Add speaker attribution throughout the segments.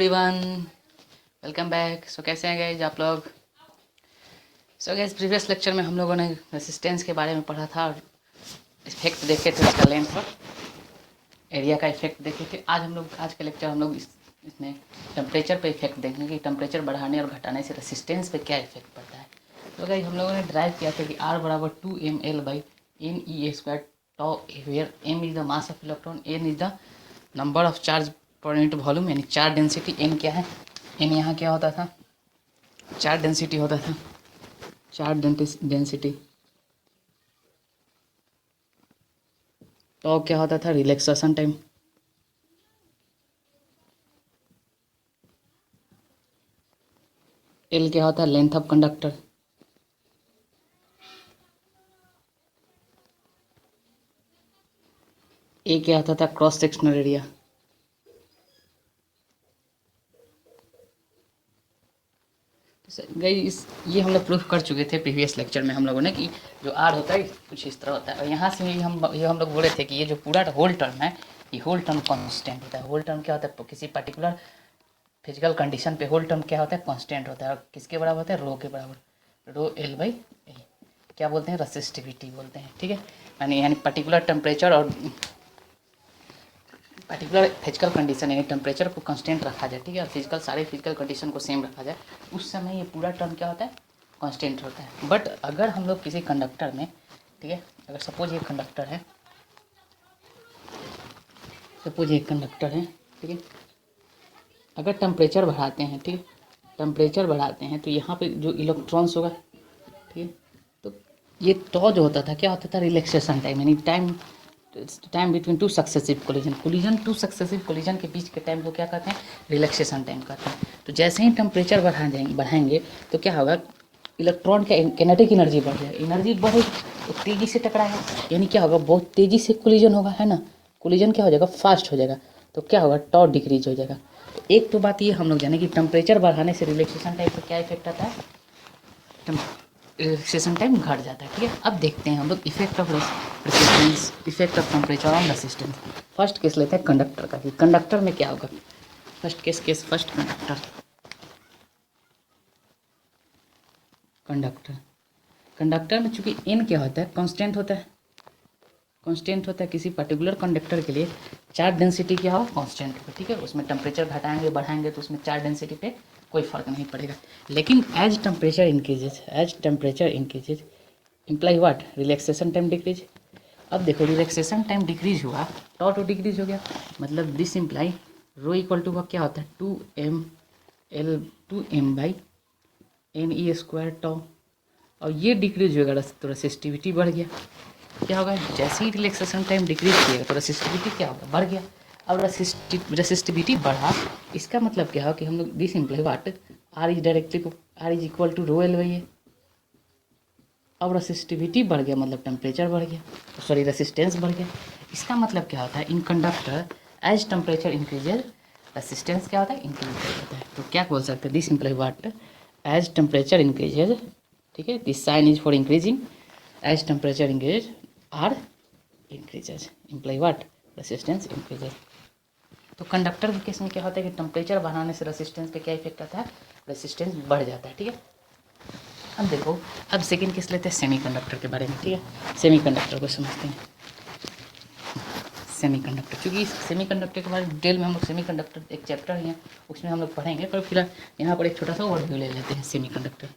Speaker 1: Everyone, welcome back. कैसे हैं guys आप लोग? गाइज प्रीवियस लेक्चर में हम लोगों ने रेसिस्टेंस के बारे में पढ़ा था और इफेक्ट देखे थे, उसका लेंथ पर एरिया का इफेक्ट देखे थे। आज का लेक्चर हम लोग इसमें टेम्परेचर पे इफेक्ट देखेंगे कि टेम्परेचर बढ़ाने और घटाने से रेसिस्टेंस पे क्या इफेक्ट पड़ता है। तो गाइज हम लोगों ने ड्राइव किया था कि R बराबर 2ml/NE² tau, where m is the mass of electron, n is the number of charge per unit volume, यानी चार्ज डेंसिटी। n क्या है? n यहाँ क्या होता था? चार्ज डेंसिटी होता था। Charge density. टॉ क्या होता था? Relaxation time. एल क्या होता है? Length of conductor. ए क्या होता था? Cross sectional area. ये हम लोग प्रूफ कर चुके थे प्रीवियस लेक्चर में हम लोगों ने कि जो आर होता है कुछ इस तरह होता है। और यहाँ से ही हम लोग बोले थे कि ये जो पूरा होल टर्म है, ये होल टर्म कांस्टेंट होता है। होल टर्म क्या होता है? किसी पर्टिकुलर फिजिकल कंडीशन पे होल टर्म क्या होता है? कांस्टेंट होता है। और किसके बराबर होता है? रो के बराबर, रो L/A। क्या बोलते हैं? रेसिस्टिविटी बोलते हैं। ठीक है, यानी पर्टिकुलर टेम्परेचर और पर्टिकुलर फिजिकल कंडीशन, यानी टेम्परेचर को कांस्टेंट रखा जाए, ठीक है, और सारे फिजिकल कंडीशन को सेम रखा जाए, उस समय ये पूरा टर्म क्या होता है? कांस्टेंट होता है। बट अगर हम लोग किसी कंडक्टर में, ठीक है, अगर सपोज ये कंडक्टर है, ठीक है, अगर टेम्परेचर बढ़ाते हैं, ठीक है, टेम्परेचर बढ़ाते हैं तो यहाँ पे जो इलेक्ट्रॉन्स होगा, ठीक है, तो ये टॉ जो होता था क्या होता था? रिलैक्सेशन टाइम, यानी time between two successive collision के बीच के टाइम को क्या कहते हैं? रिलैक्सेशन टाइम कहते हैं। तो जैसे ही टेम्परेचर बढ़ाएंगे तो क्या होगा? इलेक्ट्रॉन का किनेटिक एनर्जी बढ़ जाएगी, एनर्जी बढ़ेगी तो तेज़ी से टकराएगा, यानी क्या होगा? बहुत तेज़ी से कोलिजन होगा, है ना। कोलिजन क्या हो जाएगा? फास्ट हो जाएगा। तो क्या होगा? टॉ डिक्रीज हो जाएगा। तो एक तो बात ये हम लोग जाने कि टेम्परेचर बढ़ाने से रिलैक्सेशन टाइम पर क्या इफेक्ट आता है? रिलैक्सेशन टाइम घट जाता है। ठीक है, अब देखते हैं हम लोग effect of resistance, effect of temperature on resistance. First case लेते हैं कंडक्टर का, कि कंडक्टर में क्या होगा। फर्स्ट कंडक्टर में चूंकि n क्या होता है? कांस्टेंट होता है। किसी पर्टिकुलर कंडक्टर के लिए चार्ज डेंसिटी क्या हो? कांस्टेंट हो। ठीक है, उसमें टेम्परेचर घटाएंगे बढ़ाएंगे तो उसमें चार्ज डेंसिटी पे कोई फर्क नहीं पड़ेगा। लेकिन as temperature increases imply what? Relaxation time decrease. अब देखो, रिलैक्सेशन टाइम डिक्रीज हुआ, टॉ तो डिक्रीज हो गया, मतलब this imply rho equal to का क्या होता है? 2m/NE² टॉ। और ये डिक्रीज होगा तो रेसिस्टिविटी बढ़ गया। क्या होगा? जैसे ही रिलैक्सेशन टाइम डिक्रीज किएगा तो रेसिस्टिविटी क्या होगा? बढ़ गया। अब रेसिस्टिविटी बढ़ा, इसका मतलब क्या हो कि हम लोग this imply what? R is equal to rho L/A। अब रेसिस्टिविटी बढ़ गया मतलब टेम्परेचर बढ़ गया, सॉरी रेसिस्टेंस बढ़ गया। इसका मतलब क्या होता है? In conductor as temperature increases resistance क्या होता है? इंक्रीज हो जाता है। तो क्या बोल सकते हैं? This imply what? As temperature increases, ठीक है, this sign is for increasing, as temperature increase or increases, imply what? Resistance increases. तो कंडक्टर के केस में क्या होता है कि टेम्परेचर बढ़ाने से रेसिस्टेंस पे क्या इफेक्ट आता है? रेसिस्टेंस बढ़ जाता है। ठीक है, अब देखो, अब सेकेंड केस लेते हैं सेमीकंडक्टर के बारे में। ठीक है, सेमीकंडक्टर को समझते हैं। सेमीकंडक्टर, क्योंकि सेमीकंडक्टर के बारे में डिटेल में हम लोग, सेमीकंडक्टर एक चैप्टर ही है, उसमें हम लोग पढ़ेंगे, पर फिलहाल यहाँ पर एक छोटा सा ओवरव्यू ले लेते हैं सेमीकंडक्टर।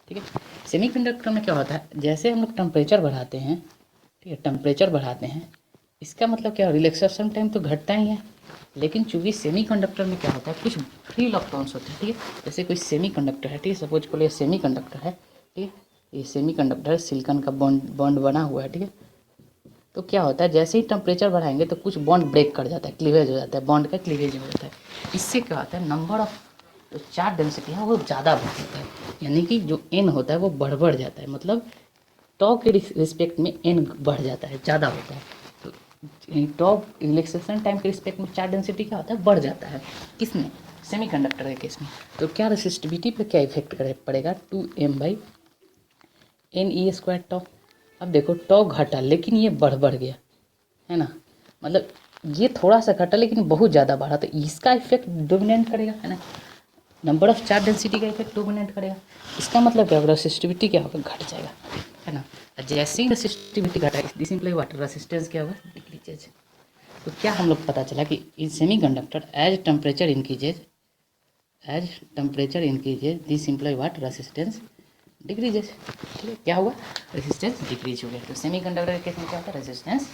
Speaker 1: ठीक है, सेमीकंडक्टर में क्या होता है? जैसे हम लोग टेम्परेचर बढ़ाते हैं, ठीक है, टेम्परेचर बढ़ाते हैं, इसका मतलब क्या? रिलैक्सेशन टाइम तो घटता ही है, लेकिन चूंकि सेमीकंडक्टर में क्या होता है? कुछ फ्री इलेक्ट्रॉन्स होते हैं। ठीक है, जैसे कोई सेमीकंडक्टर है, ठीक है, सपोज को ये सेमीकंडक्टर है, ठीक है, ये सेमीकंडक्टर है, सिलिकॉन का बॉन्ड बना हुआ है। ठीक है, तो क्या होता है? जैसे ही टेम्परेचर बढ़ाएंगे तो कुछ बॉन्ड ब्रेक कर जाता है, क्लीवेज हो जाता है, बॉन्ड का क्लीवेज हो जाता है। इससे क्या होता है? नंबर ऑफ जो चार्ज डेंसिटी है वो ज़्यादा बढ़ जाता है, यानी कि जो n होता है वो बढ़ जाता है, मतलब टॉ के रिस्पेक्ट में n बढ़ जाता है, ज़्यादा होता है। तो टॉ रिलैक्सेशन टाइम के रिस्पेक्ट में चार्ज डेंसिटी क्या होता है? बढ़ जाता है। किसमें? सेमीकंडक्टर के केस में। तो क्या रेसिस्टिविटी पे क्या इफेक्ट पड़ेगा? 2m/Ne² टॉ। अब देखो, टॉ घटा लेकिन ये बढ़ गया, है ना। मतलब ये थोड़ा सा घटा लेकिन बहुत ज़्यादा बढ़ा, तो इसका इफेक्ट डोमिनेट करेगा, है ना। नंबर ऑफ चार्ज डेंसिटी का इफेक्ट डोमिनेट करेगा। इसका मतलब क्या होगा, रेसिस्टिविटी क्या होगा, घट जाएगा, है ना। जैसे ही रेसिस्टिविटी घटा, दिस इंप्लाई वाटर रेसिस्टेंस क्या होगा, डिक्रीजेज। तो क्या हम लोग पता चला कि in semiconductor as temperature increases, this imply what, resistance decreases. ठीक है, क्या हुआ, रेसिस्टेंस डिक्रीज हो गया। तो सेमी कंडक्टर के केस में क्या होता है, रेसिस्टेंस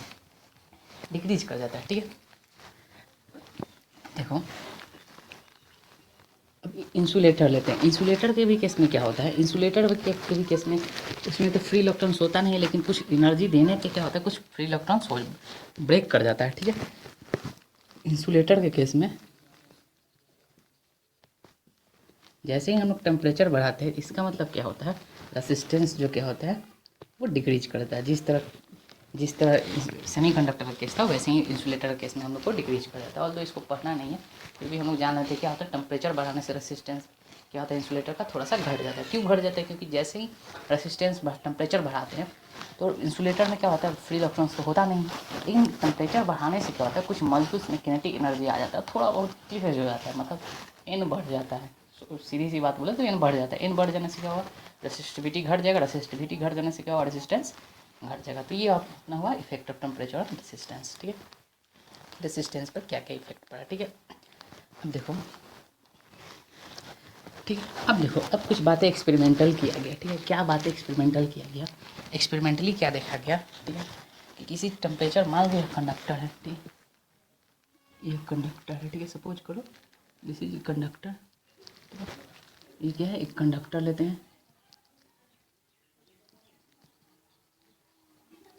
Speaker 1: डिक्रीज कर जाता है। ठीक है, देखो अब इंसुलेटर लेते हैं। इंसुलेटर के भी केस में क्या होता है, इंसुलेटर के भी केस में उसमें तो फ्री इलेक्ट्रॉन्स होता नहीं है, लेकिन कुछ एनर्जी देने के क्या होता है, कुछ फ्री इलेक्ट्रॉन्स हो ब्रेक कर जाता है। ठीक है, इंसुलेटर के केस में जैसे ही हम लोग टेम्परेचर बढ़ाते हैं, इसका मतलब क्या होता है, रेसिस्टेंस जो क्या होता है वो डिक्रीज करता है। जिस तरह सेमीकंडक्टर का केस था, वैसे ही इंसुलेटर के केस में हम लोग को डिक्रीज कर जाता है। और तो इसको पढ़ना नहीं है, फिर भी हम लोग जान रहे थे क्या होता है, टेम्परेचर बढ़ाने से रेसिस्टेंस क्या होता है, इंसुलेटर का थोड़ा सा घट जाता है। क्यों घट जाता है, क्योंकि जैसे ही रेसिस्टेंस टेम्परेचर बढ़ाते हैं तो इंसुलेटर में क्या होता है, फ्री इलेक्ट्रॉन्स तो होता नहीं, लेकिन टेम्परेचर बढ़ाने से क्या होता है, कुछ मॉलिक्यूल्स में किनेटिक एनर्जी आ जाता है, थोड़ा बहुत क्लियर हो जाता है, मतलब एन बढ़ जाता है। सीधी सी बात बोले तो एन बढ़ जाता है। एन बढ़ जाने से क्या होगा, रेसिस्टिविटी घट जाएगा, रेसिस्टिविटी घट जाने से क्या होगा, रेसिस्टेंस घट जाएगा। तो ये अपना हुआ इफेक्ट ऑफ टेम्परेचर और रेसिस्टेंस। ठीक है, रेसिस्टेंस पर क्या क्या इफेक्ट पड़ा। ठीक है, अब देखो, ठीक है, अब देखो, अब कुछ बातें एक्सपेरिमेंटल किया गया। ठीक है, क्या बातें एक्सपेरिमेंटल किया गया, एक्सपेरिमेंटली क्या देखा गया। ठीक है, कि किसी टेम्परेचर, मान लो कंडक्टर है, ठीक है, ये कंडक्टर है, ठीक है, सपोज करो दिस इज कंडक्टर। ये क्या है, एक कंडक्टर लेते हैं,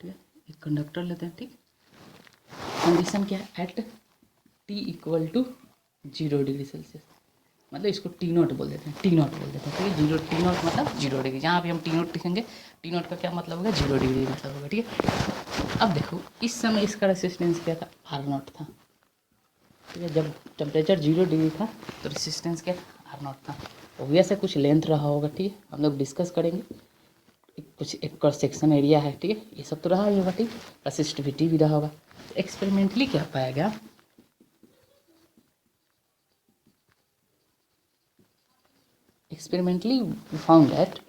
Speaker 1: ठीक है, एक कंडक्टर लेते हैं। ठीक, कंडीशन क्या है, at T equal to 0 degree Celsius, मतलब इसको टी नॉट बोल देते हैं, टी नॉट बोल देते हैं। ठीक है, जीरो, टी नॉट मतलब 0 डिग्री, जहाँ भी हम टी नॉट लिखेंगे, टी नॉट का क्या मतलब होगा, 0 डिग्री मतलब होगा। ठीक है, अब देखो इस समय इसका रेसिस्टेंस क्या था, आर नॉट था। ठीक है, जब टेम्परेचर 0 डिग्री था तो रेसिस्टेंस क्या था, आर नॉट था। ओबियस है कुछ लेंथ रहा होगा। ठीक है, हम लोग डिस्कस करेंगे, कुछ एक क्रॉस सेक्शन एरिया है। ठीक है, ये सब तो रहा ही होगा। ठीक, रेसिस्टिविटी भी रहा होगा। तो एक्सपेरिमेंटली क्या पाया गया, experimentally we found that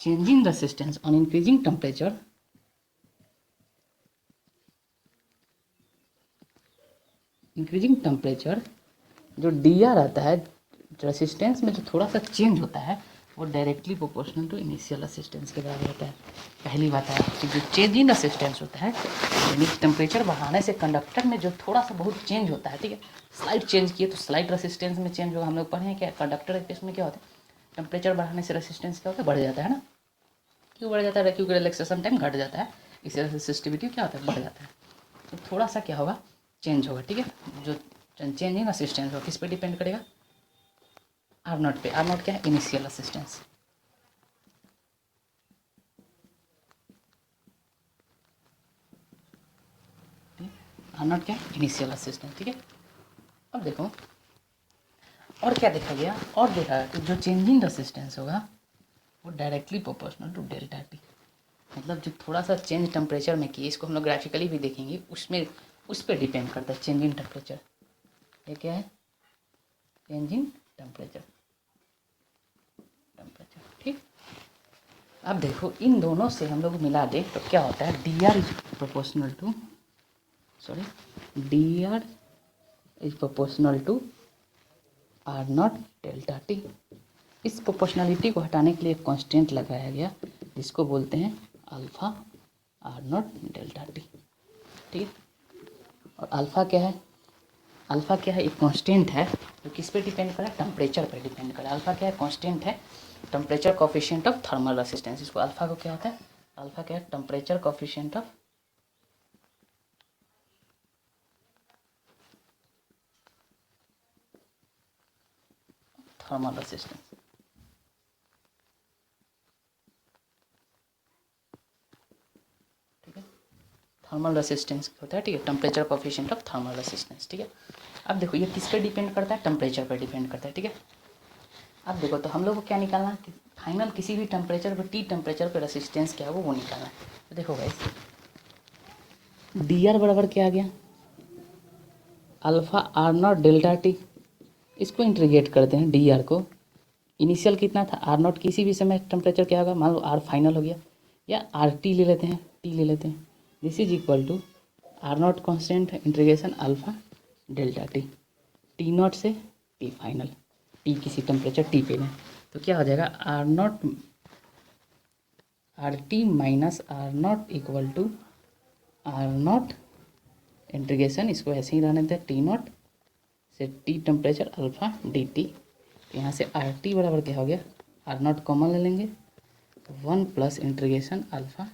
Speaker 1: changing resistance on increasing temperature, जो डी आर आता है रेसिस्टेंस में, जो थोड़ा सा चेंज होता है वो directly proportional to initial resistance के बराबर होता है। पहली बात है कि जो चेंज इन रेसिस्टेंस होता है, यानी टेम्परेचर बढ़ाने से कंडक्टर में जो थोड़ा सा बहुत चेंज होता है, ठीक है, स्लाइड चेंज किए तो स्लाइड रेसिस्टेंस में चेंज होगा। हम लोग पढ़े हैं क्या, कंडक्टर के केस में क्या होता है, टेम्परेचर बढ़ाने से रेसिस्टेंस क्या होता है, बढ़ जाता है ना। क्यों बढ़ जाता है, क्योंकि रिलैक्सेशन टाइम घट जाता है, इससे रेसिस्टिविटी क्या होता है, बढ़ जाता है। तो थोड़ा सा क्या होगा, चेंज होगा। ठीक है, जो चेंज इन रेसिस्टेंस होगा किस पे डिपेंड करेगा, आर नॉट पे। आर नॉट क्या है, इनिशियल रेसिस्टेंस। आर नॉट क्या है, इनिशियल रेसिस्टेंस। ठीक है, अब देखो और क्या देखा गया, और देखा कि जो चेंजिंग रेसिस्टेंस होगा वो directly proportional to delta T. मतलब जो थोड़ा सा चेंज टेम्परेचर में किए, इसको हम लोग ग्राफिकली भी देखेंगे, उसमें उस पर डिपेंड करता है चेंजिंग टेम्परेचर। ये क्या है, चेंजिंग टेम्परेचर, ठीक। अब देखो इन दोनों से हम लोग मिला दे तो क्या होता है, D R is proportional to, sorry, D R is proportional to R naught delta T. इस प्रोपोर्शनलिटी को हटाने के लिए एक कांस्टेंट लगाया गया जिसको बोलते हैं alpha R naught delta T. ठीक, और अल्फ़ा क्या है, अल्फ़ा क्या है, एक कांस्टेंट है जो किस पे डिपेंड करे, टेम्परेचर पे डिपेंड करे। अल्फ़ा क्या है, कांस्टेंट है, temperature coefficient of thermal resistance. इसको अल्फ़ा को क्या होता है, अल्फ़ा क्या है, temperature coefficient of thermal resistance. ठीक है, थर्मल रेसिस्टेंस होता है। ठीक है, temperature coefficient of thermal resistance. ठीक है, अब देखो ये किस पे डिपेंड करता है, टेम्परेचर पर डिपेंड करता है। ठीक है, अब देखो तो हम लोग को क्या निकालना है, फाइनल किसी भी टेम्परेचर पर, टी टेम्परेचर पर रेसिस्टेंस क्या है वो निकालना है। तो देखो गाइस, डी आर बराबर क्या आ गया, alpha R naught delta T. इसको इंटीग्रेट करते हैं डी आर को, इनिशियल कितना था आर नॉट, किसी भी समय टेम्परेचर क्या होगा, मान लो आर फाइनल हो गया, या आर टी ले लेते हैं, टी ले लेते हैं। This is equal to R not constant है, integration alpha delta T, T not से टी फाइनल, टी किसी टेम्परेचर टी पे लें तो क्या हो जाएगा, R not R T minus R not equal to R not integration, इसको ऐसे ही रहने देते हैं, टी नॉट से T temperature alpha D T. तो यहाँ से आर टी बराबर क्या हो गया, आर नॉट कॉमन ले लेंगे, 1 plus integration alpha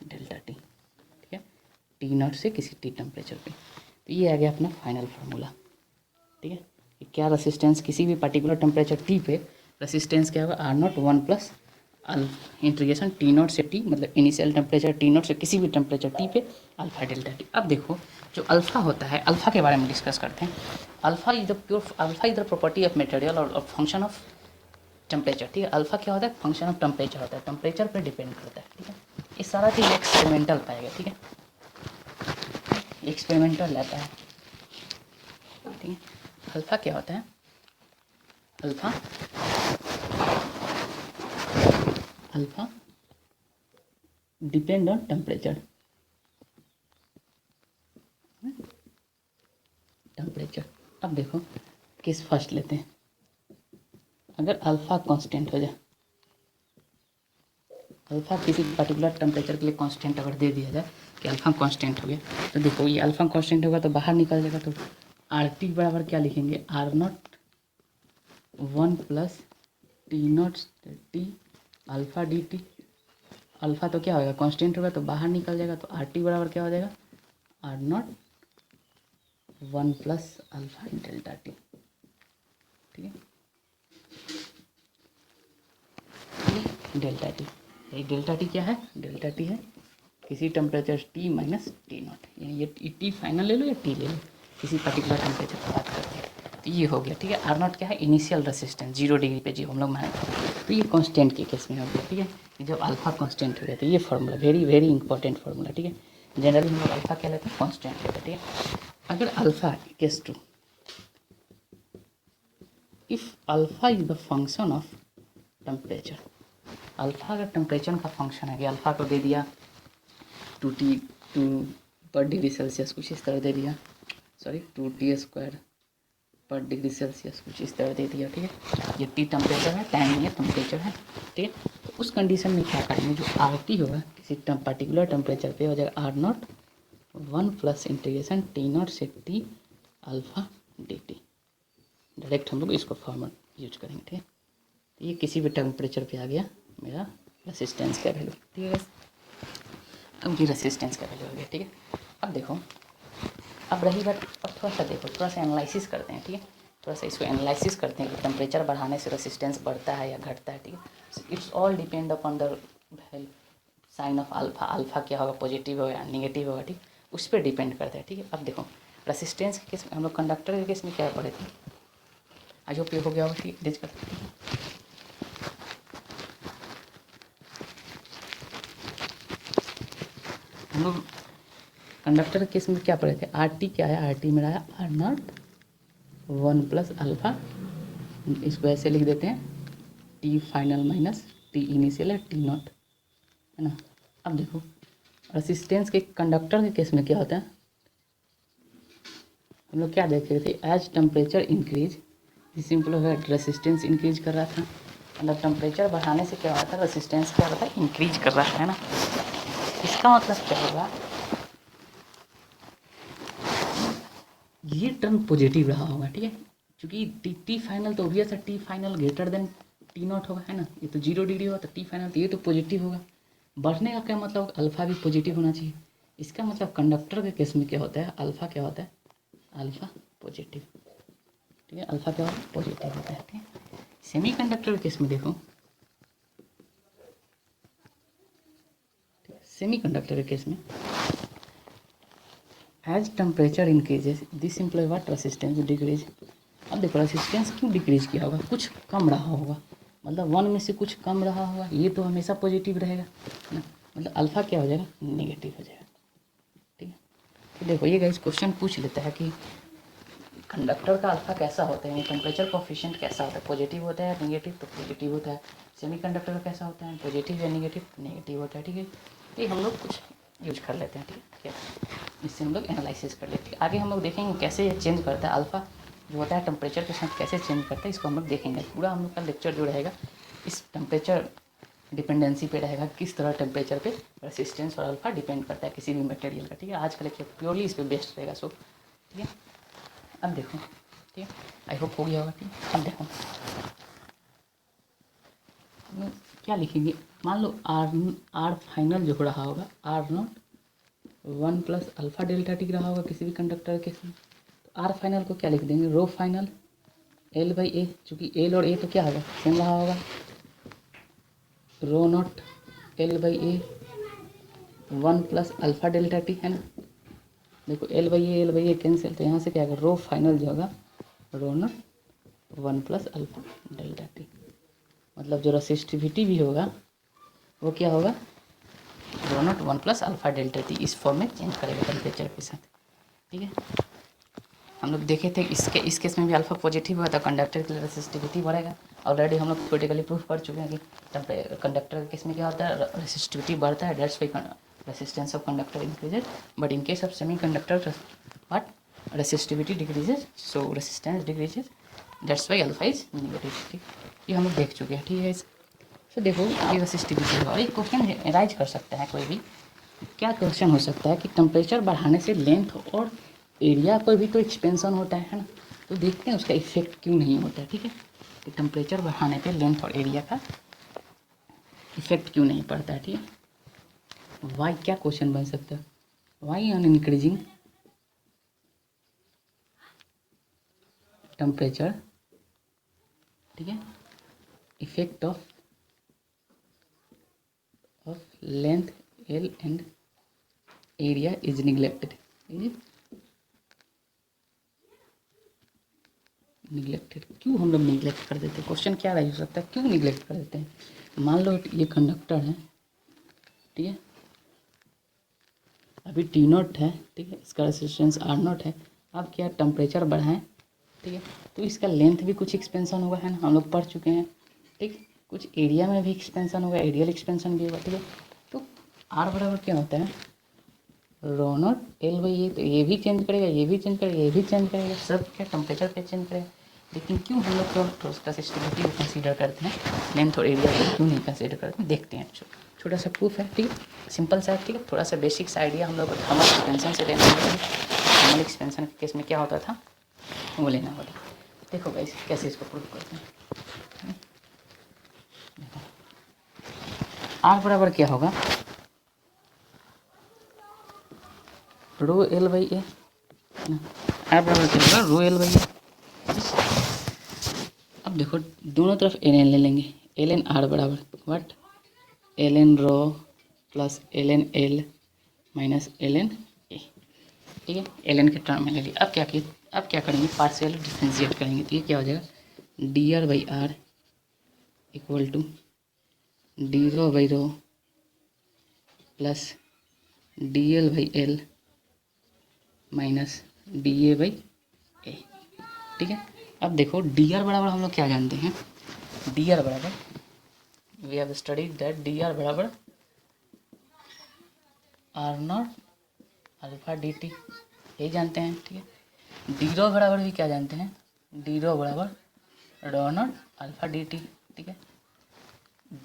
Speaker 1: delta T, ठीक है, टी नॉट से किसी टी टेम्परेचर पे। तो ये आ गया अपना फाइनल फार्मूला, ठीक है। कि क्या रेसिस्टेंस किसी भी पर्टिकुलर टेम्परेचर टी पे रेसिस्टेंस क्या होगा, R not 1 plus integration T not से टी, मतलब इनिशियल टेम्परेचर टी नॉट से किसी भी टेम्परेचर टी पे अल्फ़ा डेल्टा टी। अब देखो जो अल्फ़ा होता है, अल्फ़ा के बारे में डिस्कस करते हैं। Alpha is the property of material और फंक्शन ऑफ टेम्परेचर, ठीक है। अल्फ़ा क्या होता है, फंक्शन ऑफ टेम्परेचर होता है, टेम्परेचर पे डिपेंड करता है, ठीक है। ये सारा चीज़ एक्सपेरिमेंटल पाएगा, ठीक है, एक्सपेरिमेंटल रहता है, ठीक है। अल्फ़ा क्या होता है, alpha alpha depend on temperature, temperature. अब देखो किस फर्स्ट लेते हैं, अगर अल्फ़ा कांस्टेंट हो जाए, अल्फ़ा किसी पर्टिकुलर टेम्परेचर के लिए कांस्टेंट अगर दे दिया जाए कि अल्फ़ा कांस्टेंट हो गया, तो देखो ये अल्फ़ा कांस्टेंट होगा तो बाहर निकल जाएगा, तो आर टी बराबर क्या लिखेंगे, R not 1 plus T naught T alpha D T. Alpha तो क्या होगा, कांस्टेंट होगा तो बाहर निकल जाएगा, तो आर टी बराबर क्या हो जाएगा, R not 1 plus alpha delta T, ठीक है, डेल्टा टी। ये डेल्टा टी क्या है, डेल्टा टी है किसी temperature T minus T naught, यानी ये टी फाइनल ले लो या टी ले लो, किसी पर्टिकुलर टेम्परेचर पर बात करते हैं। तो ये हो गया, ठीक है। आर नॉट क्या है, इनिशियल रेसिस्टेंस 0 डिग्री पे जो हम लोग माने, तो ये कांस्टेंट के केस में हो गया, ठीक है। जब अल्फ़ा कांस्टेंट हो गया तो ये formula very very important formula, ठीक है। जनरली हम लोग अल्फ़ा क्या लेते हैं, कांस्टेंट लेते हैं, ठीक है। अगर alpha equals to, if alpha is the function of temperature, alpha अगर टेम्परेचर का फंक्शन है कि अल्फ़ा को दे दिया 2 पर डिग्री सेल्सियस, कुछ इस तरह दे दिया, सॉरी 2t² पर डिग्री सेल्सियस, कुछ इस तरह दे दिया, ठीक है। ये टी टेम्परेचर है, टाइम नहीं है, टेम्परेचर है, ठीक है। तो उस कंडीशन में क्या करेंगे, जो आर टी होगा किसी पर्टिकुलर टेम्परेचर पे हो जाएगा R not 1 plus integration T not से T alpha D T. Direct हम लोग इसको फॉर्मूला यूज करेंगे, ठीक है। तो ये किसी भी टेम्परेचर पे आ गया मेरा रेसिस्टेंस का वैल्यू, ठीक है। अब ये रेसिस्टेंस का वैल्यू हो गया, ठीक है। अब देखो, अब रही बात, अब थोड़ा सा देखो, थोड़ा सा एनालिसिस करते हैं, ठीक है। थोड़ा सा इसको एनालिसिस करते हैं कि टेम्परेचर बढ़ाने से रेसिस्टेंस बढ़ता है या घटता है, ठीक है। It's all depend upon the sign of alpha, alpha क्या होगा, पॉजिटिव होगा या निगेटिव होगा, ठीक, उस पर डिपेंड करता है, ठीक है। अब देखो रेसिस्टेंस के केस में हम लोग कंडक्टर के केस में क्या पढ़े थे, आज होप ये हो गया होगा, ठीक है। हम लोग कंडक्टर के केस में क्या पढ़े थे, आर टी क्या है, आर टी मेरा है आर नॉट 1 प्लस अल्फ़ा, इसको ऐसे लिख देते हैं T final minus T initial है टी नॉट, है ना। अब देखो रेसिस्टेंस के कंडक्टर के केस में क्या होता है, हम लोग क्या देख रहे थे, एज टेम्परेचर इंक्रीज, सिंपल हो गया, रेसिस्टेंस इंक्रीज कर रहा था, मतलब टेम्परेचर बढ़ाने से क्या होता है, रेसिस्टेंस क्या होता है, इंक्रीज कर रहा है ना। इसका मतलब क्या होगा, ये टर्म पॉजिटिव रहा होगा, ठीक है, क्योंकि टी फाइनल तो ऑब्वियस है, T final greater than T not होगा, है ना। ये तो 0 डिग्री होगा तो टी फाइनल, तो ये तो पॉजिटिव होगा। बढ़ने का क्या मतलब, अल्फ़ा भी पॉजिटिव होना चाहिए। इसका मतलब कंडक्टर के केस में क्या होता है, अल्फ़ा क्या होता है, अल्फ़ा पॉजिटिव, ठीक है, अल्फ़ा क्या होता है, पॉजिटिव होता है, ठीक है। सेमी कंडक्टर के केस में देखो, सेमी कंडक्टर के केस में as temperature increases this imply what, resistance decrease. अब देखो रेसिस्टेंस क्यों डिक्रीज किया होगा, कुछ कम रहा होगा, मतलब 1 में से कुछ कम रहा होगा, ये तो हमेशा पॉजिटिव रहेगा, है ना। मतलब अल्फ़ा क्या हो जाएगा, नेगेटिव हो जाएगा, ठीक है। तो देखो ये गाइस क्वेश्चन पूछ लेता है कि कंडक्टर का अल्फा कैसा होता है, टेम्परेचर कोफिशिएंट कैसा होता है, पॉजिटिव होता है नेगेटिव, तो पॉजिटिव होता है। सेमीकंडक्टर का कैसा होता है, पॉजिटिव या नेगेटिव, तो नेगेटिव होता है। ठीक है, तो ये हम लोग कुछ यूज कर लेते हैं। ठीक है, इससे हम लोग एनालिसिस कर लेते हैं। आगे हम लोग देखेंगे कैसे चेंज करता है अल्फा जो होता है टेम्परेचर के साथ कैसे चेंज करता है, इसको हम लोग देखेंगे। पूरा हम लोग का लेक्चर जो रहेगा इस टेम्परेचर डिपेंडेंसी पे रहेगा, किस तरह टेम्परेचर पे रेसिस्टेंस और अल्फा डिपेंड करता है किसी भी मटेरियल का। ठीक है, आज का लेक्चर प्योरली इस पर बेस्ड रहेगा। सो ठीक है, अब देखो, ठीक है, आई होप हो गया होगा। ठीक है, अब देखो क्या लिखेंगे, मान लो आर फाइनल जो हो रहा होगा R0 1 plus alpha delta T रहा होगा किसी भी कंडक्टर के साथ, तो आर फाइनल को क्या लिख देंगे, रो फाइनल L बाई ए, चूँकि L और A तो क्या होगा, सेम रहा होगा, rho not L by A 1 plus alpha delta T, है ना। देखो L बाई ए कैंसिल, तो यहाँ से क्या होगा, रो फाइनल जो होगा rho not 1 plus alpha delta T, मतलब जो रेसिस्टिविटी भी होगा वो क्या होगा, rho not 1 plus alpha delta T, इस फॉर्म में चेंज करेगा टेम्परेचर के साथ। ठीक है, हम लोग देखे थे इस केस में भी अल्फा पॉजिटिव हुआ तो कंडक्टर की रेसिस्टिविटी बढ़ेगा। ऑलरेडी हम लोग थ्योरेटिकली प्रूफ कर चुके हैं कि कंडक्टर के केस में क्या होता है, रेसिस्टिविटी बढ़ता है, that's why resistance of conductor increases, but in case of semi conductor what, resistivity decreases, so resistance decreases, that's why alpha is negative. ठीक, ये हम लोग देख चुके हैं। ठीक है, तो देखो ये रेसिस्टिविटी होगा। एक क्वेश्चन राइज कर सकता है कोई भी, क्या क्वेश्चन हो सकता है कि टेम्परेचर बढ़ाने से लेंथ और एरिया पर भी तो एक्सपेंशन होता है ना, तो देखते हैं उसका इफेक्ट क्यों नहीं होता है। ठीक है, कि टेम्परेचर बढ़ाने पे लेंथ और एरिया का इफेक्ट क्यों नहीं पड़ता है। ठीक है, वाई, क्या क्वेश्चन बन सकता है, वाई ऑन इंक्रीजिंग टेम्परेचर, ठीक है, effect of length L and area is neglected, neglected, क्यों हम लोग निगलेक्ट कर देते हैं, क्वेश्चन क्या रह सकता है, क्यों निगलेक्ट कर देते हैं। मान लो ये कंडक्टर है, ठीक है, अभी T0 है, ठीक है, इसका रेसिस्टेंस R0 है, अब क्या टेम्परेचर बढ़ाएं, ठीक है, तो इसका लेंथ भी कुछ एक्सपेंशन होगा, है ना, हम लोग पढ़ चुके हैं। ठीक, कुछ एरिया में भी एक्सपेंशन होगा, एरियल एक्सपेंशन भी होगा। ठीक है, तो R बराबर क्या होता है, रो नॉट L बाई ए, तो ये भी चेंज करेगा, ये भी चेंज करेगा, ये भी चेंज करेगा, सब क्या टेम्परेचर पे चेंज करेगा। लेकिन क्यों हम लोग तो उसका रेसिस्टिविटी को कंसीडर करते हैं, लेंथ और एरिया को क्यों नहीं कंसीडर करते हैं, देखते हैं। छोटा सा प्रूफ है, ठीक है, सिंपल सा है। ठीक है, थोड़ा सा बेसिक सा आइडिया हम लोग को थर्मल एक्सपेंशन से लेना होगा। थर्मल एक्सपेंशन के केस में क्या होता था वो लेना होगा। देखो गाइस कैसे इसको प्रूफ करते हैं। आर बराबर क्या होगा, रो L बाई ए, आर बराबर क्या होगा, रो L बाई ए। अब देखो दोनों तरफ एल एन ले लेंगे, एल एन आर बराबर what, L N rho plus L N L minus L N A. ठीक है, एल एन के टर्म में ले लिया। अब क्या करेंगे, पार्शियल डिफ्रेंशिएट करेंगे, तो ये क्या हो जाएगा, D R by R equal to D rho by rho plus D L by L minus D A by A. ठीक है, अब देखो डी आर बराबर हम लोग क्या जानते हैं, डी आर बराबर, we have studied that D R बराबर R not alpha D T, यही जानते हैं। ठीक है, डी रो बराबर भी क्या जानते हैं, डी रो बराबर रो नॉट अल्फा डी टी। ठीक है,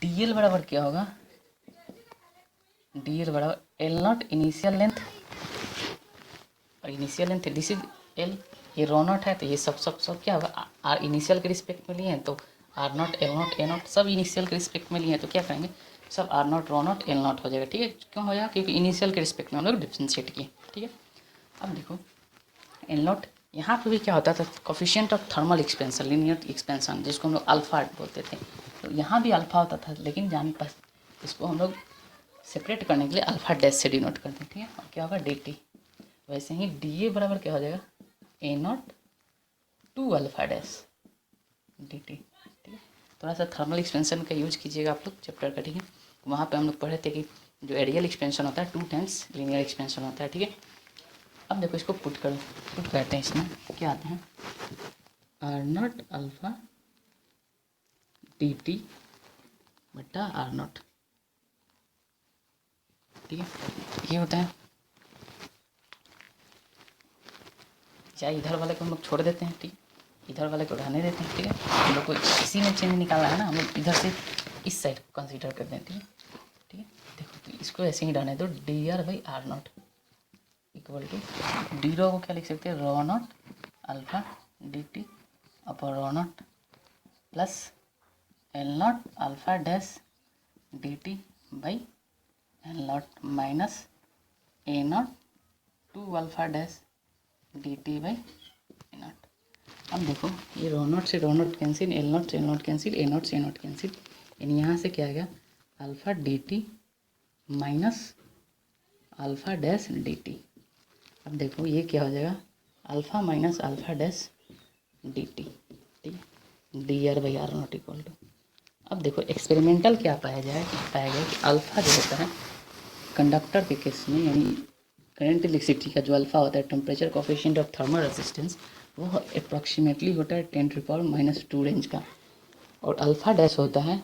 Speaker 1: डी एल बराबर क्या होगा, डी एल बराबर एल नॉट इनिशियल लेंथ, और initial length this is L, ये रो नॉट है तो ये सब क्या होगा, आर इनिशियल के रिस्पेक्ट में लिए हैं तो R not L not A not सब इनिशियल के रिस्पेक्ट में लिए हैं, तो क्या करेंगे, सब R not rho not L not हो जाएगा। ठीक है, क्यों हो जाएगा, क्योंकि इनिशियल के रिस्पेक्ट में हम लोग डिफ्रेंशिएट किए। ठीक है, अब देखो एल नॉट, यहाँ पे भी क्या होता था, coefficient of thermal expansion, linear expansion, जिसको हम लोग अल्फा बोलते थे, तो यहाँ भी अल्फा होता था, लेकिन जान पास इसको हम लोग सेपरेट करने के लिए अल्फा डैश से डिनोट करते हैं। ठीक है, और क्या होगा डी टी, वैसे ही डी ए बराबर क्या हो जाएगा, A not two alpha dash D T. ठीक है, थोड़ा सा थर्मल एक्सपेंशन का यूज कीजिएगा आप लोग चैप्टर का। ठीक है, वहाँ पे हम लोग पढ़े थे कि जो एरियल एक्सपेंशन होता है 2 टाइम्स लीनियर एक्सपेंशन होता है। ठीक है, अब देखो इसको पुट करो, पुट करते हैं, इसमें क्या आते हैं, R not alpha D T बट्टा आर नॉट, ठीक है, ये होता है। चाहे इधर वाले को हम लोग छोड़ देते हैं, ठीक है, इधर वाले को रहने देते हैं, ठीक है, हम लोग को इसी में चेंज निकालना है ना, हम लोग इधर से इस साइड कंसीडर करते हैं, ठीक है, ठीक है। देखो तो इसको ऐसे ही रहने दो, D R by R not equal to D rho को क्या लिख सकते हैं, rho not alpha D T upon rho not plus L not alpha dash D T by L not minus A not two alpha dash D T by A not. अब देखो ये rho not से rho not cancel, L not से L not cancel, A not से A not cancel, यानी यहाँ से क्या आ गया, alpha D T minus alpha dash D T. अब देखो ये क्या हो जाएगा, alpha minus alpha dash D T, ठीक है, D R by R not equal to. अब देखो एक्सपेरिमेंटल क्या पाया गया कि अल्फ़ा जो होता है कंडक्टर के केस में, यानी करंट इलेक्ट्रिसिटी का जो अल्फ़ा होता है, temperature coefficient of thermal resistance, वो अप्रॉक्सीमेटली होता है 10⁻⁻² रेंज का, और अल्फ़ा डैश होता है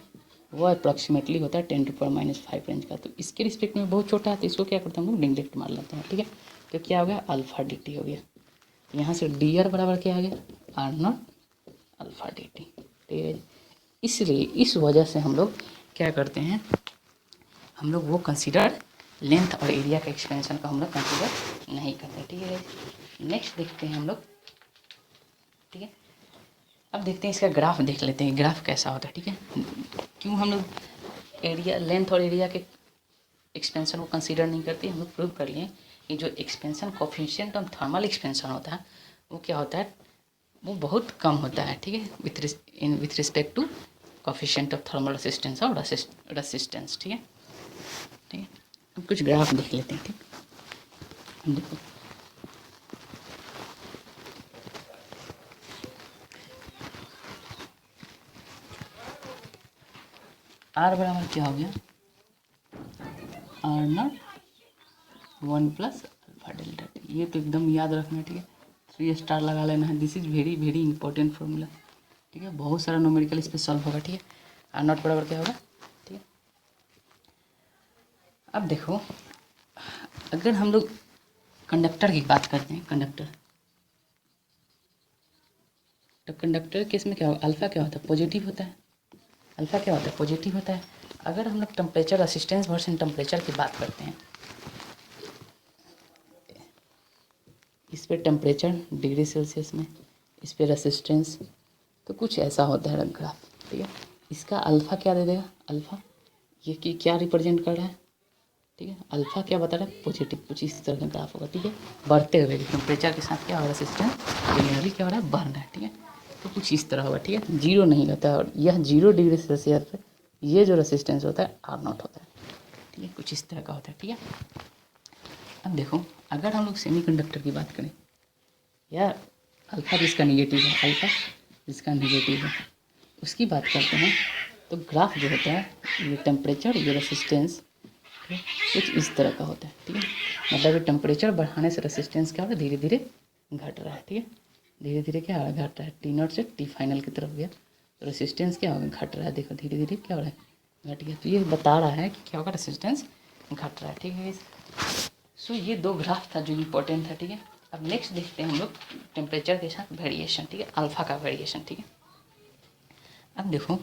Speaker 1: वो अप्रॉक्सीमेटली होता है 10⁻⁵ रेंज का। तो इसके रिस्पेक्ट में बहुत छोटा है, तो इसको क्या करते हैं हम लोग डायरेक्ट मार लेते हैं, ठीक है। तो क्या हो गया, अल्फ़ा डी टी हो गया, यहाँ से डी आर बराबर क्या आ गया, R not alpha D T, ठीक है। इसलिए इस वजह से हम लोग क्या करते हैं, हम लोग वो कंसीडर लेंथ और एरिया का एक्सपेंशन का हम लोग कंसीडर नहीं करते, ठीक है। नेक्स्ट देखते हैं हम लोग, ठीक है। अब देखते हैं इसका ग्राफ देख लेते हैं, ग्राफ कैसा होता है, ठीक है। क्यों हम लोग एरिया, लेंथ और एरिया के एक्सपेंशन को कंसीडर नहीं करते, हम लोग प्रूव कर लिए कि जो expansion coefficient of thermal expansion होता है वो क्या होता है, वो बहुत कम होता है, ठीक है, with respect to coefficient of thermal resistance और रेसिस्टेंस, ठीक है, ठीक है। अब कुछ ग्राफ देख लेते हैं, ठीक, देखो आर बराबर क्या हो गया, R not 1 plus alpha delta T, ये तो एकदम याद रखना है, ठीक है, 3 स्टार लगा लेना है, this is very very important formula, ठीक है, बहुत सारा न्यूमेरिकल इस पर सॉल्व होगा, ठीक है। आर नॉट बराबर क्या होगा, ठीक है। अब देखो अगर हम लोग कंडक्टर की बात करते हैं, कंडक्टर, तो कंडक्टर केस में क्या होगा, अल्फ़ा क्या होता है, पॉजिटिव होता है, अल्फ़ा क्या होता है, पॉजिटिव होता है। अगर हम लोग टेम्परेचर रेसिस्टेंस वर्सेस टेम्परेचर की बात करते हैं, इस पे टेम्परेचर डिग्री सेल्सियस में, इस पे रेसिस्टेंस, तो कुछ ऐसा होता है ग्राफ, ठीक है। इसका अल्फ़ा क्या दे देगा, अल्फ़ा ये कि क्या रिप्रेजेंट कर रहा है, ठीक है, अल्फ़ा क्या बता रहा है, पॉजिटिव, कुछ इस तरह का ग्राफ होगा, ठीक है। बढ़ते हुए टेम्परेचर के साथ क्या होगा, रेसिस्टेंस जनरली क्या हो रहा है, बढ़ रहा है, ठीक है, तो कुछ इस तरह होगा, ठीक है, जीरो नहीं होता है, और यह 0 डिग्री सेल्सियस पे ये जो रेसिस्टेंस होता है आर नॉट होता है, ठीक है, कुछ इस तरह का होता है, ठीक है। अब देखो अगर हम लोग सेमीकंडक्टर की बात करें, या अल्फ़ा जिसका निगेटिव है, अल्फ़ा जिसका निगेटिव है, उसकी बात करते हैं, तो ग्राफ जो होता है ये टेम्परेचर, ये रेसिस्टेंस, कुछ इस तरह का होता है, ठीक है। मतलब ये टेम्परेचर बढ़ाने से रेसिस्टेंस क्या हो रहा है, धीरे धीरे घट रहा है, ठीक है, धीरे धीरे क्या हो रहा है, घट रहा है, टी नॉट से टी फाइनल की तरफ गया तो रेसिस्टेंस क्या होगा, घट रहा है, देखो धीरे धीरे क्या हो रहा है, घट गया, तो ये बता रहा है कि क्या होगा, रेसिस्टेंस घट रहा है, ठीक है। सो ये दो ग्राफ था जो इम्पोर्टेंट था, ठीक है। अब नेक्स्ट देखते हैं हम लोग टेम्परेचर के साथ वेरिएशन, ठीक है, अल्फ़ा का वेरिएशन, ठीक है। अब देखो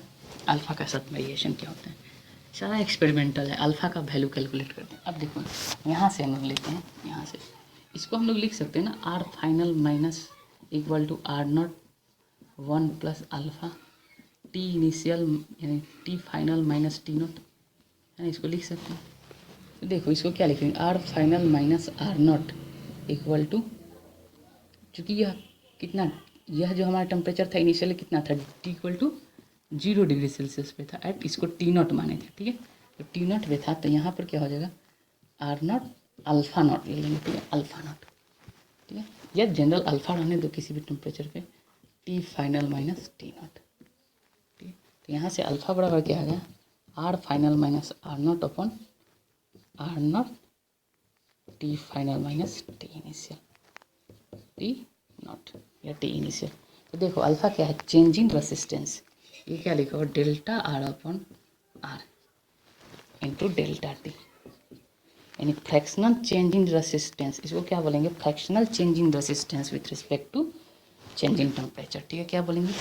Speaker 1: अल्फ़ा का साथ वेरिएशन क्या होता है, सारा एक्सपेरिमेंटल है, अल्फ़ा का वैल्यू कैलकुलेट करते हैं। अब देखो यहाँ से हम लोग लेते हैं, यहाँ से इसको हम लोग लिख सकते हैं ना, R final minus equal to R not 1 plus alpha T initial, यानी T final minus T not, है ना, इसको लिख सकते हैं। तो देखो इसको क्या लिखेंगे, R final minus R not equal to, चूँकि यह कितना, यह जो हमारा टेम्परेचर था इनिशियली कितना था, T equal to 0 degree Celsius पे था, एट इसको टी नॉट माने थे, ठीक है। तो टी नॉट पे था तो यहाँ पर क्या हो जाएगा, आर नॉट अल्फ़ा नॉट ले लेंगे, ठीक है, अल्फ़ा नॉट, ठीक है, या जनरल अल्फ़ा रहने दो किसी भी टेम्परेचर पे, T final minus T not, ठीक है। तो यहाँ से अल्फ़ा बराबर क्या आ गया, R final minus R not upon R not T final minus T initial, T not या टी इनिशियल। तो देखो अल्फा क्या है, चेंजिंग रेसिस्टेंस, ये क्या लिखा हुआ, delta R upon R into delta T, यानी फ्रैक्शनल चेंज इन रेसिस्टेंस, इसको क्या बोलेंगे, fractional change in resistance with respect to change in temperature. ठीक है, क्या बोलेंगे,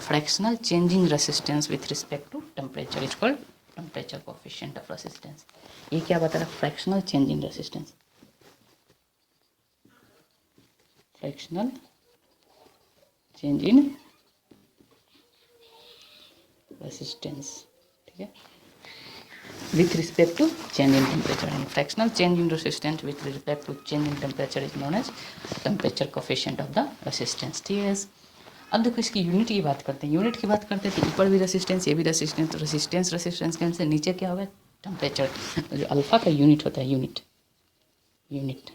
Speaker 1: fractional change in resistance with respect to temperature is called temperature coefficient of resistance. ये क्या बता रहा है, fractional change in resistance, fractional change in resistance. ठीक है, with respect to change in temperature, and fractional change in resistance with respect to change in temperature is known as temperature coefficient of the resistance। ठीक है, अब देखो इसकी unit की बात करते हैं, यूनिट की बात करते हैं तो ऊपर भी रेसिस्टेंस, ये भी रेसिस्टेंस, तो रेसिस्टेंस रेसिस्टेंस के से नीचे क्या होगा, टेम्परेचर। जो अल्फा का यूनिट होता है, यूनिट यूनिट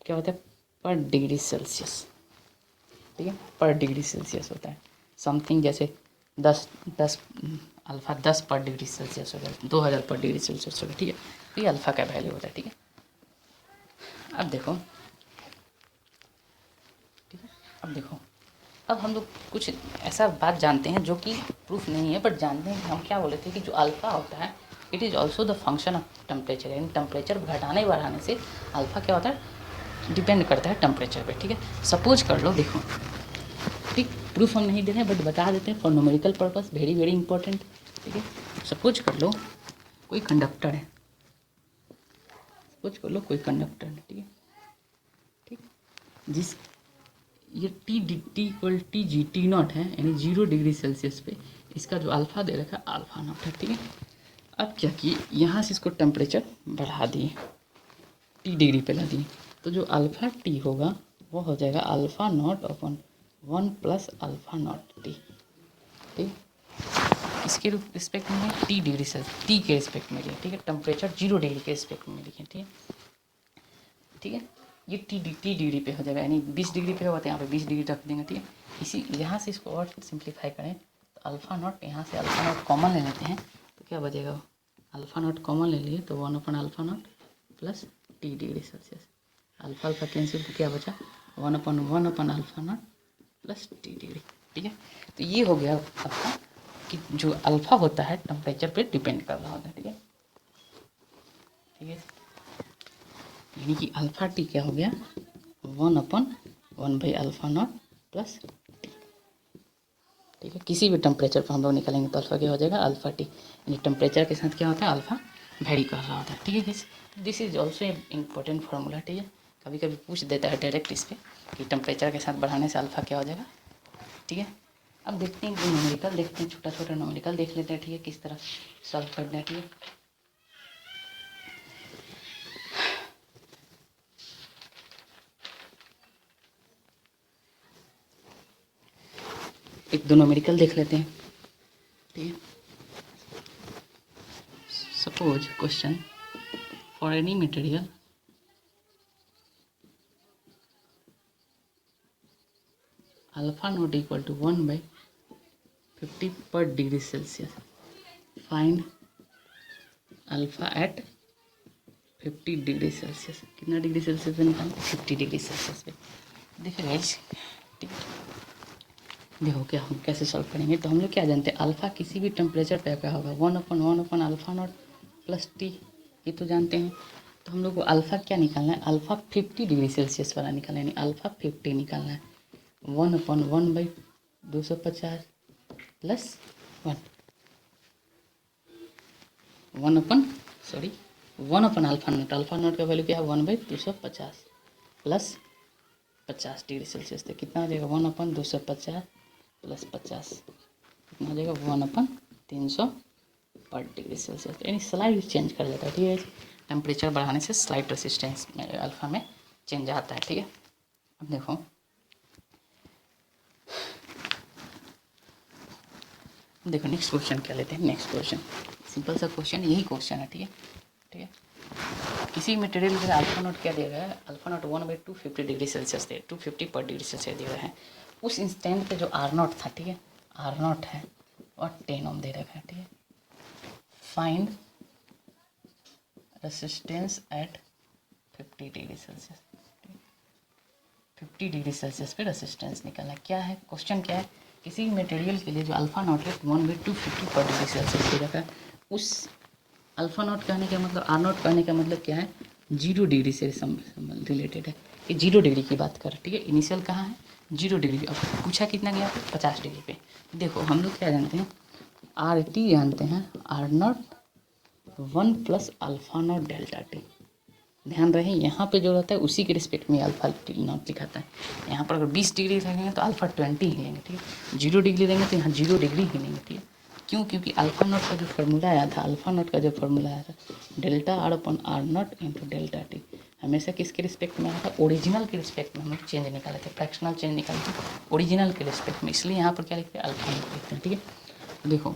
Speaker 1: क्या होता है, पर डिग्री सेल्सियस। ठीक है, पर डिग्री सेल्सियस होता है, समथिंग जैसे 10 अल्फ़ा 10 पर डिग्री सेल्सियस हो गया, 2000 पर डिग्री सेल्सियस हो गया। ठीक है, तो ये अल्फ़ा का वैल्यू होता है। ठीक है, अब देखो, ठीक है, अब देखो, अब हम लोग कुछ ऐसा बात जानते हैं जो कि प्रूफ नहीं है, बट जानते हैं कि हम क्या बोले थे कि जो अल्फ़ा होता है it is also the function of temperature, यानी टेम्परेचर घटाने बढ़ाने से अल्फ़ा क्या होता है, डिपेंड करता है टेम्परेचर पे। ठीक है, सपोज कर लो, देखो, ठीक, प्रूफ हम नहीं दे रहे हैं बट बता देते हैं for numerical purpose, very very important. ठीक है, सपोज कर लो कोई कंडक्टर है, सपोज कर लो कोई कंडक्टर है। ठीक है, ठीक, जिस ये T equal T G T not है, यानी 0 डिग्री सेल्सियस पे इसका जो अल्फ़ा दे रखा है अल्फ़ा नॉट है। ठीक है, अब क्या किए, यहाँ से इसको टेम्परेचर बढ़ा दिए, टी डिग्री पे ला दिए, तो जो अल्फ़ा टी होगा वो हो जाएगा alpha not upon 1 plus alpha not T. ठीक, इसके रिस्पेक्ट में टी डिग्री सेल्सियस, टी के रिस्पेक्ट में लिया। ठीक है, टेम्परेचर 0 डिग्री के रिस्पेक्ट में लिखे। ठीक है, ठीक है, ये टी डिग्री पे हो जाएगा, यानी 20 डिग्री पे होगा तो यहाँ पे 20 डिग्री रख देंगे। ठीक है, इसी यहाँ से इसको और सिंप्लीफाई करें तो अल्फ़ा नॉट, यहाँ से अल्फ़ा नॉट कॉमन ले लेते हैं तो क्या बचेगा, अल्फ़ा नॉट कॉमन ले लिए तो 1 अपन alpha not plus T degree Celsius, alpha alpha cancel तो क्या बचा, 1 अपन alpha not plus T degree. ठीक है, तो ये हो गया आपका कि जो अल्फ़ा होता है टेम्परेचर पे डिपेंड कर रहा होता है। ठीक है, ठीक है, यानी कि अल्फ़ा टी क्या हो गया, 1/1 by alpha not plus T. ठीक है, किसी भी टेम्परेचर पर हम लोग निकालेंगे तो अल्फ़ा क्या हो जाएगा, अल्फ़ा टी, यानी टेम्परेचर के साथ क्या होता है, अल्फ़ा वेरी कर रहा होता है। ठीक है, this is also important formula. ठीक है, कभी कभी पूछ देता है डायरेक्ट इस पर कि टेम्परेचर के साथ बढ़ाने से अल्फ़ा क्या हो जाएगा। ठीक है, अब देखते हैं न्यूमेरिकल, देखते हैं छोटा छोटा न्यूमेरिकल देख लेते हैं। ठीक है, किस तरह सॉल्व करना है। ठीक है, एक दो न्यूमेरिकल देख लेते हैं। ठीक है, suppose question, for any material alpha not equal to 1/50 पर degree Celsius, find alpha at 50 degree Celsius. कितना डिग्री सेल्सियस पे निकालें, 50 डिग्री सेल्सियस पे। देखिए गाइस, ठीक, देखो क्या हम कैसे सॉल्व करेंगे, तो हम लोग क्या जानते हैं, अल्फ़ा किसी भी टेम्परेचर पे क्या होगा, 1/1 अपन अल्फ़ा नॉट प्लस टी, ये तो जानते हैं। तो हम लोग को अल्फ़ा क्या निकालना है, अल्फ़ा 50 डिग्री सेल्सियस वाला निकालना है, यानी अल्फ़ा 50 निकालना है, 1/1/250 प्लस 1 अपन अल्फ़ा नोट का वैल्यू क्या है, 1/250 प्लस 50 डिग्री सेल्सियस, तो कितना हो जाएगा, 1/250 प्लस 50 कितना हो जाएगा, 1/300 पर डिग्री सेल्सियस, यानी स्लाइड चेंज कर देता है। ठीक है, टेम्परेचर बढ़ाने से स्लाइड रेसिस्टेंस में अल्फ़ा में चेंज आता है। ठीक है, अब देखो नेक्स्ट क्वेश्चन क्या लेते हैं, नेक्स्ट क्वेश्चन सिंपल सा क्वेश्चन, यही क्वेश्चन है। ठीक है, ठीक है, किसी मटेरियल के लिए अल्फ़ा नोट क्या दिया गया है, अल्फ़ा नोट 1/250 डिग्री सेल्सियस दे, 250 पर डिग्री सेल्सियस दिया गया है। उस इंस्टेंट पे जो आर नॉट था, ठीक है, आर नॉट है और 10 ओम दे रखा है। ठीक है, find resistance at 50 degree Celsius. 50 degree Celsius पे रेसिस्टेंस निकालना। क्या है क्वेश्चन, क्या है, किसी मटेरियल के लिए जो अल्फा नॉट रेट 1/250 पर डिग्री सेल्सियस हो जाता है, उस अल्फा नॉट कहने का मतलब, आर नॉट कहने का मतलब क्या है, 0 डिग्री से रिलेटेड है, ये 0 डिग्री की बात कर, ठीक है। इनिशियल कहाँ है, 0 डिग्री। अब पूछा कितना गया पे, 50 डिग्री पे। देखो हम लोग क्या जानते हैं, आर टी जानते हैं, R not 1 plus alpha not delta T. ध्यान रहे यहाँ पे जो रहता है उसी के रिस्पेक्ट में अल्फा टी नॉट लिखाता है। यहाँ पर अगर 20 डिग्री रहेंगे तो अल्फा 20 ही लेंगे, ठीक है। 0 डिग्री लेंगे तो यहाँ 0 डिग्री ही लेंगे, ठीक है। क्यों, क्योंकि अल्फा नॉट का जो फार्मूला आया था, अल्फा नॉट का जो फार्मूला आया था, delta R upon R not into delta T, हमेशा किसके रिस्पेक्ट में आया था, ओरिजिनल के रिस्पेक्ट में हम लोग चेंज निकाले थे, फ्रैक्शनल चेंज निकाले थे ओरिजिनल के रिस्पेक्ट में, इसलिए यहाँ पर क्या लिखते हैं, अल्फा नॉट लिखते हैं, ठीक है। देखो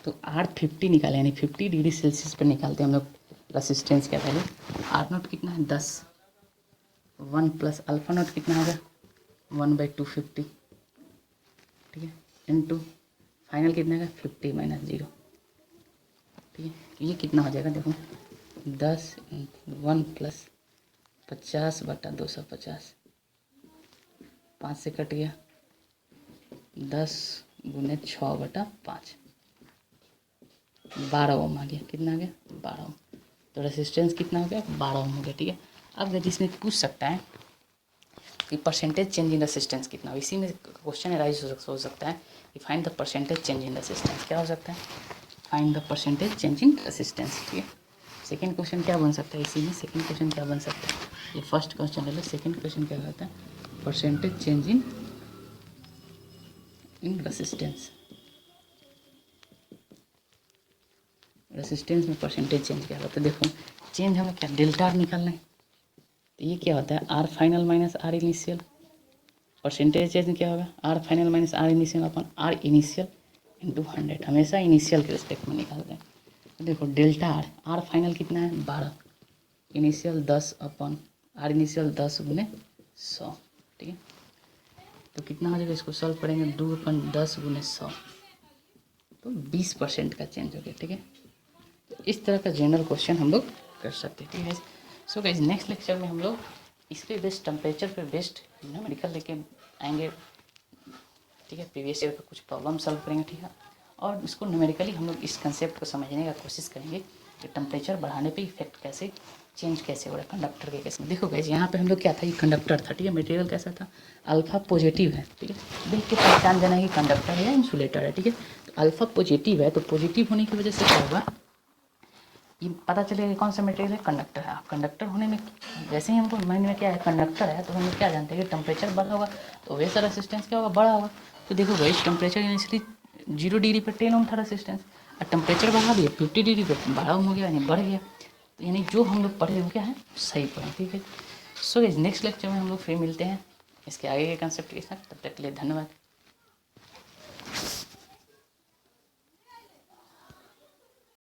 Speaker 1: तो आर 50 निकाले, यानी 50 डिग्री सेल्सियस पर निकालते हैं हम लोग रेसिस्टेंस क्या वैल्यू, आर नॉट कितना है 10, 1 प्लस अल्फा नॉट कितना होगा 1/250, ठीक है, इनटू फाइनल कितना है 50 माइनस 0, ठीक है। तो ये कितना हो जाएगा, देखो 10 1 प्लस 50/250, 5 से कट गया, 10 गुने 6/5, 12 ओम आ गया, कितना आ गया 12 ओम। तो रेसिस्टेंस कितना हो गया 12 ओम हो गया, ठीक है। अब जिसमें पूछ सकता है कि परसेंटेज चेंज इन रेसिस्टेंस कितना हो, इसी में क्वेश्चन राइज हो सकता है कि find the percentage change in resistance, क्या हो सकता है, find the percentage change in resistance, ठीक है। सेकंड क्वेश्चन क्या बन सकता है, इसी में सेकंड क्वेश्चन क्या बन सकता है, ये फर्स्ट क्वेश्चन ले लो, सेकंड क्वेश्चन क्या कहता है, percentage change in resistance, resistance में परसेंटेज चेंज क्या होता है, देखो चेंज हमें क्या डेल्टा आर निकालना है, तो ये क्या होता है R final minus R initial, percentage change क्या होगा R final minus R initial upon R initial into 100, हमेशा इनिशियल के रिस्पेक्ट में निकालते हैं। तो देखो डेल्टा आर, आर फाइनल कितना है 12, इनिशियल 10 अपन आर इनिशियल 10 गुने 100, ठीक है। तो कितना हो जाएगा, इसको सॉल्व करेंगे 2/10 गुने 100, तो 20% का चेंज हो गया, ठीक है। तो इस तरह का जनरल क्वेश्चन हम लोग कर सकते हैं, ठीक है। सो गाइस नेक्स्ट लेक्चर में हम लोग इस पे बेस्ड टेम्परेचर पे बेस्ड न्यूमेरिकल लेके आएंगे, ठीक है। प्रीवियस ईयर का कुछ प्रॉब्लम सॉल्व करेंगे, ठीक है। और इसको न्यूमेरिकली हम लोग इस कंसेप्ट को समझने का कोशिश करेंगे कि टेम्परेचर बढ़ाने पे इफेक्ट कैसे चेंज कैसे हो रहा है कंडक्टर के केस में। देखो गाइस यहाँ पे हम लोग क्या था, ये कंडक्टर था, ठीक है। मटेरियल कैसा था, अल्फा पॉजिटिव है, ठीक है। देख के पहचान जाना है कि कंडक्टर है या इंसुलेटर है, ठीक है। तो अल्फा पॉजिटिव है, तो पॉजिटिव होने की वजह से क्या होगा, ये पता चलेगा कौन सा मटेरियल है, कंडक्टर है। कंडक्टर होने में जैसे ही हमको माइंड में क्या है कंडक्टर है, तो हम क्या जानते हैं कि टेम्परेचर बढ़ा होगा, तो वैसा रेसिस्टेंस क्या होगा बड़ा होगा। तो देखो भाई टेम्परेचर इनिशियली 0 डिग्री पर 10 ओम था रेसिस्टेंस, और टेम्परेचर बढ़ा दिया 50 डिग्री पर 12 ओम हो गया, यानी बढ़ गया। तो यानी जो हम लोग पढ़े वो क्या है सही पढ़े, ठीक है। सो नेक्स्ट लेक्चर में हम लोग फिर मिलते हैं इसके आगे के कंसेप्ट के साथ, तब तक के लिए धन्यवाद।